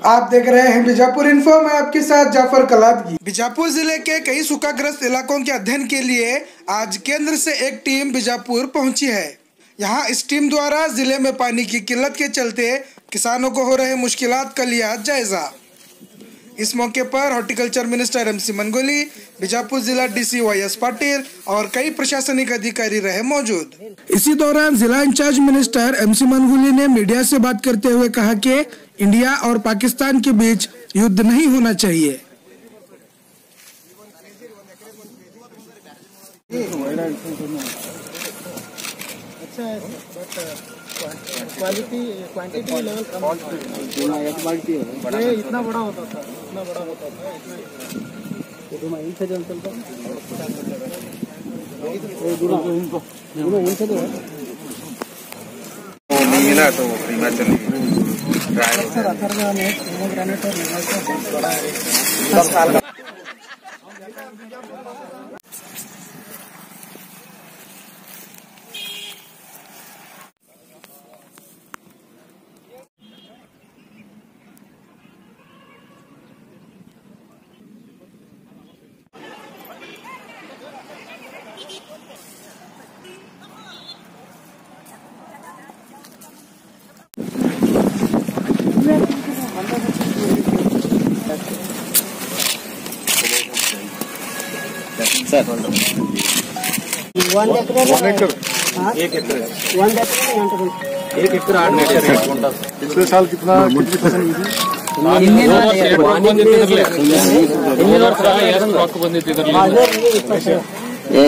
आप देख रहे हैं बीजापुर इन्फो। मैं आपके साथ जाफर कलादगी। बीजापुर जिले के कई सूखाग्रस्त इलाकों के अध्ययन के लिए आज केंद्र से एक टीम बीजापुर पहुंची है। यहां इस टीम द्वारा जिले में पानी की किल्लत के चलते किसानों को हो रहे मुश्किलात का लिया जायजा। इस मौके पर horticulture minister MC Mangoli, Bijapur जिला DC YS पाटिल और कई प्रशासनिक अधिकारी रहे मौजूद। इसी दौरान जिला इंचार्ज मिनिस्टर MC मनगोली ने मीडिया से बात करते हुए कहा कि इंडिया और पाकिस्तान के बीच युद्ध नहीं होना चाहिए। क्वालिटी क्वांटिटी लेवल कम ये इतना बड़ा होता था, मिला तो हिमाचल ग्रेनेट और बड़ा है। 10 साल का सर 1 एकड़ 8 पिछले साल कितनी फसल हुई थी?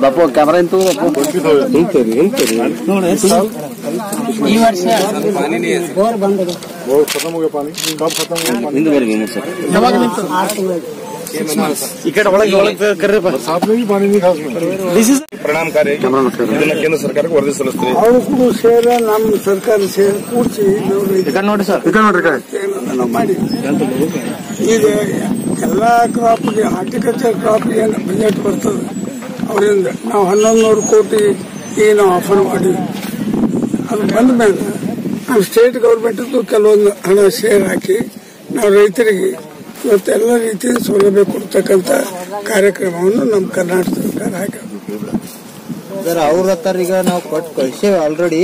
बापू कैमरा इंतु ಈ ವರ್ಷ ಬೋರ್ ಬಂದ ಬೋರ್ खत्म हो गया पानी कब खत्म हुआ पानी ಯಾವಾಗ ನಿಂತು 6 ತಿಂಗಳು ಈ ಕಡೆ ಒಳಗೆ ಕರ್ರೆ बरसात में भी पानी नहीं था उसमें। ಪರಿಣಾಮಕಾರಿ ಇದನ್ನ ಕೇಂದ್ರ ಸರ್ಕಾರಕ್ಕೆ ವರದಿ ಸಲ್ಲಿಸ್ತೀವಿ। ಅವರು ಕೂಡ ಸೇರ ನಮ್ಮ ಸರ್ಕಾರ ಸೇರಿ ಕೂಡಿಸಿ ನೋಡಿ ಸರ್ ನಾವು ಮಾಡಿ ಈಗ ಎಲ್ಲಾ ಕ್ರಾಪ್ಗೆ ಹಾರ್ಟಿಕಲ್ಚರ್ ಕ್ರಾಪ್ ಏನು ಬಜೆಟ್ ಬರ್ತದೆ ಅವರಿಂದ ನಾವು 1100 ಕೋಟಿ ಏನು ಆಫರ್ ಮಾಡಿ ಅದು ಬಂದ ಮೇಲೆ ನಾವು ಸ್ಟೇಟ್ ಗೌರ್ಮೆಂಟ್ದು ಕೆಲವೊಂದು ಹಣ ಶೇರ್ ಹಾಕಿ ನಾವು ರೈತರಿಗೆ ಇವತ್ತೆಲ್ಲ ರೀತಿಯ ಸೌಲಭ್ಯ ಕೊಡ್ತಕ್ಕಂಥ ಕಾರ್ಯಕ್ರಮವನ್ನು ನಮ್ಮ ಕರ್ನಾಟಕ ಸರ್ಕಾರ ಹಾಕಿದೆ ಸರ್. ಅವ್ರ ಹತ್ರ ಈಗ ನಾವು ಕೊಟ್ಟು ಕಳಿಸೇವೆ ಆಲ್ರೆಡಿ,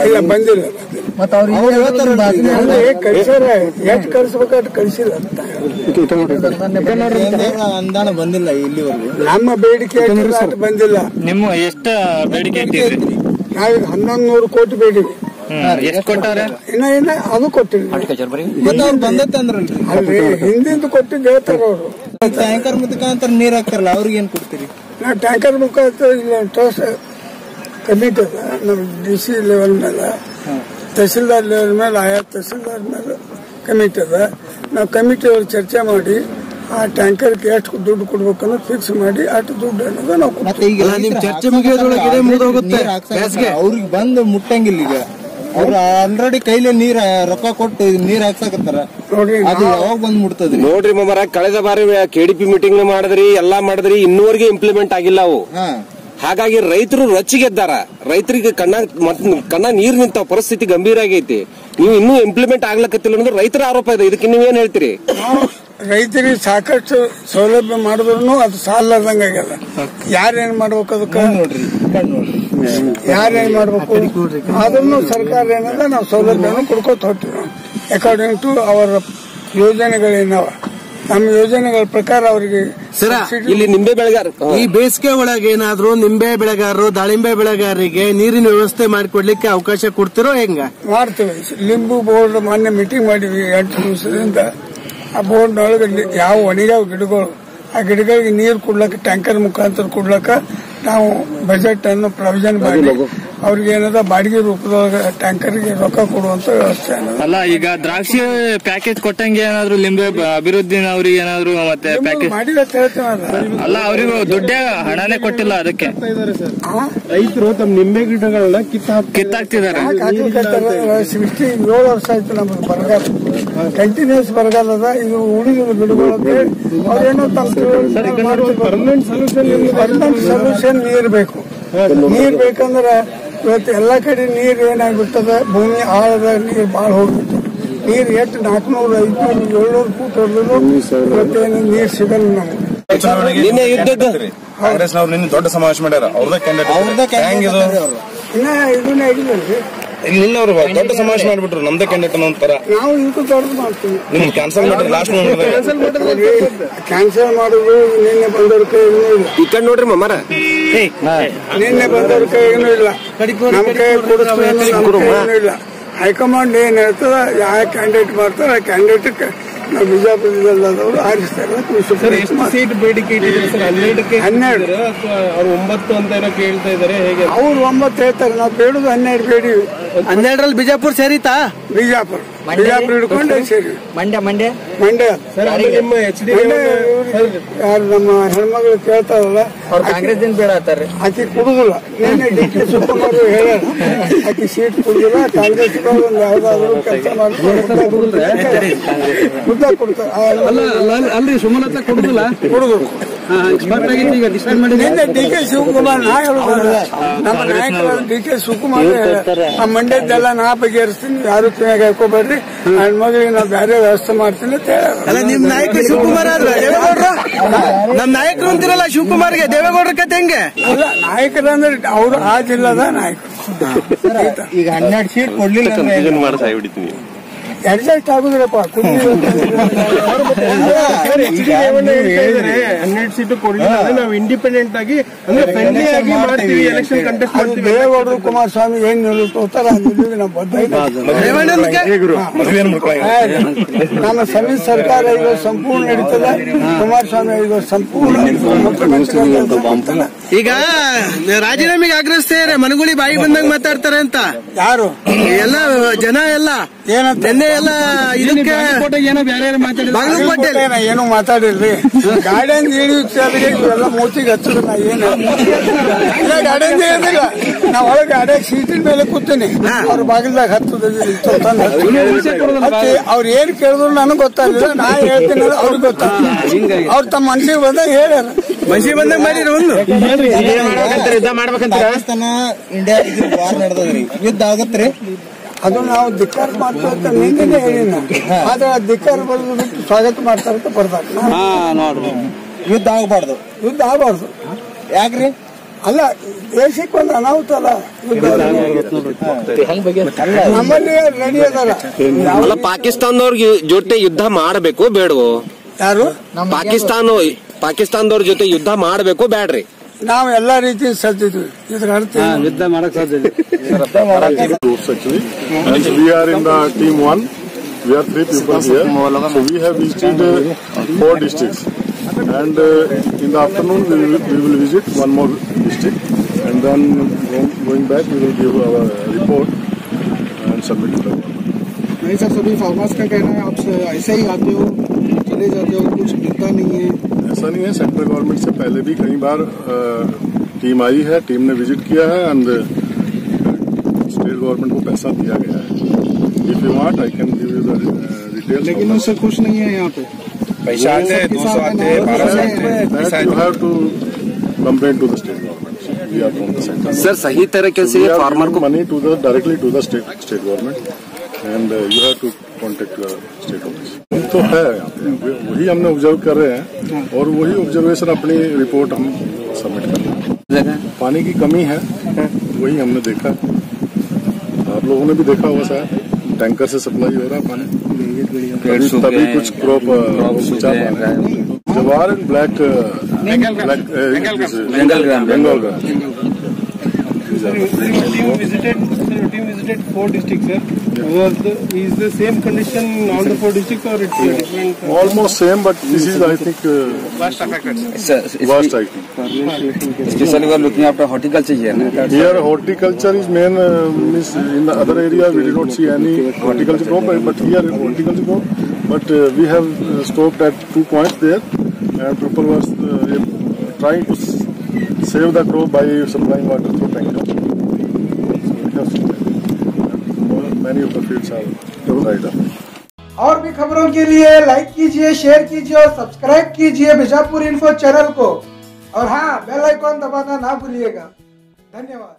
ಇಲ್ಲ ಬಂದಿಲ್ಲ. ಎಷ್ಟು ಕಳಿಸ್ಬೇಕಾದ್ರೆ ಕಳಿಸಿಲ್ಲ ಅನುದಾನ ಬಂದಿಲ್ಲ ಇಲ್ಲಿವರೆಗೂ. ನಮ್ಮ ಬೇಡಿಕೆ ಬಂದಿಲ್ಲ. ನಿಮ್ಮ ಎಷ್ಟು ಬೇಡಿಕೆ ನಾವೀಗ 1100 ಕೋಟಿ ಬೇಡಿಕೆ ಎಷ್ಟು ಕೊಟ್ಟಾರ? ಇನ್ನ ಅದು ಕೊಟ್ಟಿಲ್ಲ. ಅವ್ರು ಬಂದತ್ತೆ ಅಂದ್ರಲ್ರಿ, ಅಲ್ರಿ ಹಿಂದಿಂದು ಕೊಟ್ಟಿದ್ದು ಹೇಳ್ತಾರ ಅವರು. ಟ್ಯಾಂಕರ್ ಮುಖಾಂತರ ನೀರ್ ಹಾಕ್ತಾರಲ್ಲ, ಅವ್ರಿಗೆ ಏನ್ ಕೊಡ್ತೀರಿ? ನಾವು ಟ್ಯಾಂಕರ್ ಮುಖಾಂತರ ಇಲ್ಲ ಟ್ರಸ್ಟ್ ಕಮಿಟಿ ಅದ ನಮ್ಮ DC ಲೆವೆಲ್ ಮೇಲೆ, ತಹಸೀಲ್ದಾರ್ ಲೆವೆಲ್ ಮೇಲೆ, ಆಯಾ ತಹಸೀಲ್ದಾರ್ ಮೇಲೆ ಕಮಿಟಿ ಅದ. ನಾವು ಕಮಿಟಿ ಅವ್ರು ಚರ್ಚೆ ಮಾಡಿ ಆ ಟ್ಯಾಂಕರ್ಗೆ ಎಷ್ಟು ದುಡ್ಡು ಕೊಡ್ಬೇಕು ಅನ್ನೋದು ಫಿಕ್ಸ್ ಮಾಡಿ ಅಷ್ಟು ದುಡ್ಡು ಅನ್ನೋದು ನಾವು ಚರ್ಚೆ ಮುಗಿಯೋದ್ರೊಳಗೆ ಅವ್ರಿಗೆ ಬಂದು ಮುಟ್ಟಂಗಿಲ್ಲ. ಈಗ ಅವ್ರು ಆಲ್ರೆಡಿ ಕೈಲಿ ನೀರ್ ರೊಕ್ಕ ಕೊಟ್ಟು ನೀರ್ ಹಾಕ್ಸಾಕತ್ತಾರ, ನೋಡ್ರಿ. ಅದು ಯಾವಾಗ ಬಂದ್ ಮುಟ್ತದ್ರಿ? ನೋಡ್ರಿ ಮಮ್ಮರ, ಕಳೆದ ಬಾರಿ KDP ಮೀಟಿಂಗ್ ಮಾಡಿದ್ರಿ, ಎಲ್ಲಾ ಮಾಡಿದ್ರಿ, ಇನ್ನೂವರೆಗೆ ಇಂಪ್ಲಿಮೆಂಟ್ ಆಗಿಲ್ಲ ಅವು. ಹಾಗಾಗಿ ರೈತರು ರೊಚ್ಚಿಗೆದ್ದಾರ. ರೈತರಿಗೆ ಕಣ್ಣ ನೀರ್ ನಿಂತ ಪರಿಸ್ಥಿತಿ ಗಂಭೀರ ಆಗೈತಿ. ನೀವು ಇನ್ನೂ ಇಂಪ್ಲಿಮೆಂಟ್ ಆಗ್ಲಕತ್ತಿಲ್ಲ ಅನ್ನೋದು ರೈತರ ಆರೋಪ ಇದೆ. ಇದಕ್ಕೆ ನೀವೇನ್ ಹೇಳ್ತೀರಿ? ರೈತರಿಗೆ ಸಾಕಷ್ಟು ಸೌಲಭ್ಯ ಮಾಡಿದ್ರು ಅದು ಸಾಲದಂಗ ಆಗ್ಯದ. ಯಾರೇನ್ ಮಾಡ್ಬೇಕು ಅದಕ್ಕೆ? ಯಾರೇನ್ ಮಾಡ್ಬೇಕು ಅದನ್ನು ಸರ್ಕಾರ ಏನದ ನಾವು ಸೌಲಭ್ಯವನ್ನು ಕೊಡ್ಕೋತ ಹೋಗ್ತೀವಿ. ಅಕಾರ್ಡಿಂಗ್ ಟು ಅವರ ಯೋಜನೆಗಳೇನವ, ನಮ್ಮ ಯೋಜನೆಗಳ ಪ್ರಕಾರ ಅವರಿಗೆ. ಇಲ್ಲಿ ನಿಂಬೆ ಬೆಳೆಗಾರ ಈ ಬೇಸಿಗೆ ಒಳಗೆ ಏನಾದ್ರು ನಿಂಬೆ ಬೆಳೆಗಾರರು, ದಾಳಿಂಬೆ ಬೆಳೆಗಾರರಿಗೆ ನೀರಿನ ವ್ಯವಸ್ಥೆ ಮಾಡಿಕೊಡ್ಲಿಕ್ಕೆ ಅವಕಾಶ ಕೊಡ್ತಿರೋ ಹೆಂಗ? ಮಾಡ್ತೀವಿ. ಲಿಂಬು ಬೋರ್ಡ್ ಮೊನ್ನೆ ಮೀಟಿಂಗ್ ಮಾಡಿದ್ವಿ 8 ದಿವಸದಿಂದ. ಆ ಬೋರ್ಡ್ನೊಳಗೆ ಯಾವ ಒಣಗ್ಯಾವ ಗಿಡಗಳು, ಆ ಗಿಡಗಳಿಗೆ ನೀರು ಕೊಡ್ಲಕ್ಕ ಟ್ಯಾಂಕರ್ ಮುಖಾಂತರ ಕೊಡ್ಲಕ್ಕ ನಾವು ಬಜೆಟ್ ಅನ್ನು ಪ್ರಾವಿಷನ್ ಮಾಡಿ ಅವ್ರಿಗೆ ಏನದ ಬಾಡಿಗೆ ರೂಪದೊಳಗೆ ಟ್ಯಾಂಕರ್ಗೆ ರೊಕ್ಕ ಕೊಡುವಂತ ವ್ಯವಸ್ಥೆ ಅಲ್ಲ. ಈಗ ದ್ರಾಕ್ಷಿ ಪ್ಯಾಕೇಜ್ ಕೊಟ್ಟಂಗೆ ಏನಾದ್ರು ಲಿಂಬೆ ಅಭಿವೃದ್ಧಿ ಅವ್ರಿಗೆ ಏನಾದ್ರು ಮತ್ತೆ ಪ್ಯಾಕೇಜ್ ಮಾಡಿದ ಹೇಳ್ತೇವೆ ಅಲ್ಲ, ಅವರಿಗೂ ದುಡ್ಡೇ ಹಣನೇ ಕೊಟ್ಟಿಲ್ಲ. ಅದಕ್ಕೆ ರೈತರು ತಮ್ಮ ನಿಂಬೆ ಗಿಡಗಳನ್ನ ಕಿತ್ತಾಕ್ತಿದ್ದಾರೆ. 7 ವರ್ಷ ಆಯ್ತು ನಮ್ಗೆ ಬರಗಾಲ, ಕಂಟಿನ್ಯೂಸ್ ಬರಗಾಲ ಅದ. ಇದು ಉಳಿದ ಗಿಡಗಳಿಗೆ ಅವ್ರೇನೋ ಪರ್ಮನೆಂಟ್ ಸೊಲ್ಯೂಷನ್ ನೀರ್ ಬೇಕು. ನೀರ್ ಬೇಕಂದ್ರೆ ಇವತ್ತು ಎಲ್ಲಾ ಕಡೆ ನೀರ್ ಏನಾಗ್ಬಿಟ್ಟದ, ಭೂಮಿ ಆಳದ ನೀರ್ ಬಾಳ ಹೋಗ್ಬಿಟ್ಟು ನೀರು ಎಷ್ಟು 400, 500, 700 ಫೂಟ್ ಹೊಡೆದ್ರು ಮತ್ತೇನು ನೀರು ಸಿಗಲ್ಲ ನಮ್ಗೆ. ನಿನ್ನೆ ಯುದ್ಧದ ಕಾಂಗ್ರೆಸ್ನವ್ರು ನಿನ್ನೆ ದೊಡ್ಡ ಸಮಾವೇಶ ಮಾಡ್ಯಾರ. ಅವ್ರದೇ ಕ್ಯಾಂಡಿಡೇಟ್ ಹೆಂಗಿದು ಇನ್ನ ಇದನ್ನೇ ಆಗಿಲ್ಲರಿ. ನಿನ್ನವ್ರು ದೊಡ್ಡ ಸಮಾವೇಶ ಮಾಡ್ಬಿಟ್ರು ನಮ್ದೇ ಕ್ಯಾಂಡಿಡೇಟ್ ಅನ್ನೋ ತರ. ನಾವು ಇದಕ್ಕೂ ದೊಡ್ಡದು ಮಾಡ್ತೀವಿ. ನಿಮ್ ಕ್ಯಾನ್ಸಲ್ ಮಾಡಿದ್ರೆ ಲಾಸ್ಟ್ ಕ್ಯಾನ್ಸಲ್ ಮಾಡುದು ನಿನ್ನೆ ಬಂದವ್ರ ಕೈ ಏನೂ ಇಲ್ಲ. ಈ ಕಡೆ ನೋಡ್ರಿ ಮಮ್ಮರ, ನಿನ್ನೆ ಬಂದವ್ರ ಕೈ ಏನೂ ಇಲ್ಲ. ನಮ್ಮ ಕೈ ಏನೂ ಇಲ್ಲ. ಹೈಕಮಾಂಡ್ ಏನ್ ಹೇಳ್ತದ, ಯಾವ ಕ್ಯಾಂಡಿಡೇಟ್ ಮಾಡ್ತಾರ ಆ ಕ್ಯಾಂಡಿಡೇಟ್ ನಾವು ಬಿಜಾಪುರದವರು ಆರಿಸ್ತಾರೆ. ಸೀಟ್ ಬೇಡಿಕೆ ಇಟ್ಟಿದ್ದಾರೆ ಸರ್? 12 ಅವ್ರು 9 ಅಂತ ಏನೋ ಕೇಳ್ತಾ ಇದಾರೆ. ಹೇಗೆ ಅವ್ರು 9 ಹೇಳ್ತಾರೆ, ನಾವು ಬೇಡುದು 12 ಬೇಡಿ. 12ರಲ್ಲಿ ಬಿಜಾಪುರ ಸೇರಿತಾ? ಬಿಜಾಪುರ ಹಿಡ್ಕೊಂಡೆ ಸೇರಿ ಮಂಡ್ಯ ಸರ್. ನಿಮ್ಮ HD ಯಾರು ನಮ್ಮ ಹೆಣ್ಮಗಳು ಕೇಳ್ತಾರಲ್ಲ, ಕಾಂಗ್ರೆಸ್ ಬೇಡಾತಾರೆ. ಆಕೆ ಕುಡುದಿಲ್ಲ. ನಿನ್ನೆ DK ಶಿವಕುಮಾರ್ ಹೇಳ್ಯಾರ, ಆಕೆ ಸೀಟ್ ಕುಡುದಿಲ್ಲ, ಕಾಂಗ್ರೆಸ್ ಒಂದು ಯಾವ್ದಾದ್ರು ಕೆಲಸ ಮಾಡಿ ಮುದ್ದ ಕೊಡ್ತಾರೆ. ಅಲ್ರಿ ಸುಮಲತಾ ಕೊಡುದಿಲ್ಲ, ಕುಡುದು ಈಗ ಡಿಸೈಡ್ ಮಾಡಿ ನಿನ್ನೆ DK ಶಿವಕುಮಾರ್ ನಾ ಹೇಳುದಿಲ್ಲ, ನಮ್ಮ ನಾಯಕರಾದ DK ಶಿವಕುಮಾರ್ ಆ ಮಂಡ್ಯದ್ದೆಲ್ಲ ನಾ ಬಗೆಹರಿಸ್ತೀನಿ, ಯಾರು ಕಿವಿಯಾಗ ಹಾಕೋಬೇಡ್ರಿ, ಹೆಣ್ಮಗಳಿಗೆ ನಾ ಬೇರೆ ವ್ಯವಸ್ಥೆ ಮಾಡ್ತೀನಿ ಅಂತ ಹೇಳ. ನಿಮ್ ನಾಯಕ ಶಿವಕುಮಾರ್ ಆದ್ರ ದೇವೇಗೌಡರು ನಮ್ ನಾಯಕರು ಅಂತಿರಲ್ಲ, ಶಿವಕುಮಾರ್ಗೆ ದೇವೇಗೌಡರ ಕತೆ ಹೆಂಗೆ? ಇಲ್ಲ, ನಾಯಕರಂದ್ರೆ ಅವ್ರು ಆ ಜಿಲ್ಲಾದ ನಾಯಕರು. ಈಗ 12 ಸೀಟ್ ಕೊಡ್ಲಿಲ್ಲ ಅಡ್ಜಸ್ಟ್ ಆಗುದ್ರಪ್ಪ. 12 ಸೀಟು ಕೊಡ್ಲಿಲ್ಲ ಅಂದ್ರೆ ನಾವು ಇಂಡಿಪೆಂಡೆಂಟ್ ಆಗಿ ಅಂದ್ರೆ ಫ್ರೆಂಡ್ಲಿ ಆಗಿ ಮಾಡ್ತೀವಿ, ಎಲೆಕ್ಷನ್ ಕಂಟೆಸ್ಟ್ ಮಾಡ್ತೀವಿ. ದೇವೇಗೌಡರು ಕುಮಾರಸ್ವಾಮಿ ಏನ್ ನಿಲ್ಲುತ್ತಾರ ನಾವು ಬದ್ಧ. ನಮ್ಮ ಸಮ್ಮಿಶ್ರ ಸರ್ಕಾರ ಈಗ ಸಂಪೂರ್ಣ ನಡೀತದ. ಕುಮಾರಸ್ವಾಮಿ ಈಗ ಸಂಪೂರ್ಣ ಈಗ ರಾಜೀನಾಮೆಗೆ ಆಗ್ರಹಿಸ್ತಾರೆ, ಮನಗುಳಿ ಬಾಯಿ ಬಂದಂಗ ಮಾತಾಡ್ತಾರೆ ಅಂತ. ಯಾರು ಎಲ್ಲ ಜನ ಎಲ್ಲ ಏನಂತ ಎಲ್ಲ ಇದಕ್ಕೆ ಬಾಗಲಕೋಟೆ ಏನು ಮಾತಾಡಿಲ್ರಿ. ಗಾರ್ಡನ್ ಇವೆಲ್ಲ ಮೂತಿಗೆ ಹಚ್ಚದ. ನಾ ಏನು ಗಾರ್ಡನ್ ಹೇಳಿಲ್ಲ, ನಾ ಒಳಗೆ ಗಾಡಿಯಾಗ ಸೀಟಿನ ಮೇಲೆ ಕೂತೀನಿ, ಅವ್ರ ಬಾಗಿಲ್ದಾಗ ಹತ್ತದ ಅವ್ರು ಏನ್ ಕೇಳಿದ್ರು ನನಗ್ ಗೊತ್ತಾಗಲಿಲ್ಲ. ನಾ ಹೇಳ್ತೀನಿ ಅವ್ರಿಗೆ ಗೊತ್ತಾಗ. ಅವ್ರು ತಮ್ಮ ಮನ್ಸಿಗೆ ಬಂದಾಗ ಹೇಳ್ಯಾರ, ಮನ್ಸಿಗೆ ಬಂದಾಗ ಮಾಡಿರ ಒಂದು ಪಾಕಿಸ್ತಾನ ಇಂಡಿಯಾ ವಾರ್ ನಡೆದ್ರಿ, ಯುದ್ಧ ಆಗತ್ರಿ. ಅದು ನಾವು ಧಿಕ್ಕಾರ ಮಾಡ್ತಾ ನಿನ್ನೆ ಹೇಳಿನ, ಆದ್ರೆ ಧಿಕ್ಕಾರ ಬರೋದು ಬಿಟ್ಟು ಸ್ವಾಗತ ಮಾಡ್ತಾರಂತ ಬರ್ತಾರೆ. ನೋಡ್ರಿ, ಯುದ್ಧ ಆಗಬಾರ್ದು. ಯುದ್ಧ ಆಗಬಾರ್ದು ಯಾಕ್ರಿ? ಅಲ್ಲ, ದೇಶಕ್ಕೆ ಒಂದು ಅನಾಹುತ ಅಲ್ಲ. ನಮ್ಮಲ್ಲಿ ರೆಡಿ ಅದಲ್ಲ. ಪಾಕಿಸ್ತಾನದವ್ರ ಜೊತೆ ಯುದ್ಧ ಮಾಡಬೇಕು ಬೇಡವೋ? ಯಾರು ಪಾಕಿಸ್ತಾನದವ್ರ ಜೊತೆ ಯುದ್ಧ ಮಾಡಬೇಕು ಬೇಡ್ರಿ? ನಾವು ಎಲ್ಲಾ ರೀತಿ ಸಜ್ಜಿದ್ವಿ. ಇದ್ರ ಅರ್ಥ ಯುದ್ಧ ಮಾಡಕ್ ಸಾಧ್ಯ ಇಲ್ಲ. We are in the team 1. We are 3 people here. So we have visited 4 districts. And in the afternoon we will visit one more district. And then going back we will give our report and submit it. नहीं sir, सभी farmers का कहना है आप ऐसे ही आते हो, चले जाते हो, कुछ मिलता नहीं है. ऐसा नहीं है, सेंट्रल गवर्नमेंट से पहले भी कई बार टीम आई है, टीम ने विजिट किया है एंड स्टेट गवर्नमेंट को पैसा दिया गया है. If you want I can give you the details. लेकिन उससे खुश नहीं है यहाँ पे. पैसा आते 200 आते 1200 you have to complain to the state government. We are from the center. Sir सही तरीके से फार्मर को money to the directly to the state government and you have to contact the state office. तो है यहाँ पे, वही हमने ऑब्जर्व कर रहे हैं और वही ऑब्जर्वेशन अपनी रिपोर्ट हम सबमिट कर रहे हैं. पानी की कमी है, वही हमने देखा. आप लोगों ने भी देखा होगा शायद, टैंकर से सप्लाई हो रहा है पानी. तभी कुछ क्रॉप जवार and black Bengal gram. Team visited 4 districts, sir. Is the same condition in all the 4 districts or it's different? Almost same, but this is, I think, Worst affected. worst, I think. Especially we are looking after horticulture here. Here, horticulture is main. In the other area, we did not see any horticulture crop, but here horticulture crop. But we have stopped at 2 points there, and people were trying to save the crop by supplying water through tanker. Many of the fields are dried up. और भी खबरों के लिए like कीजिए, share कीजिए और subscribe कीजिए Bijapur info channel को। और हाँ, बेल आइकॉन दबाना ना भूलिएगा। धन्यवाद।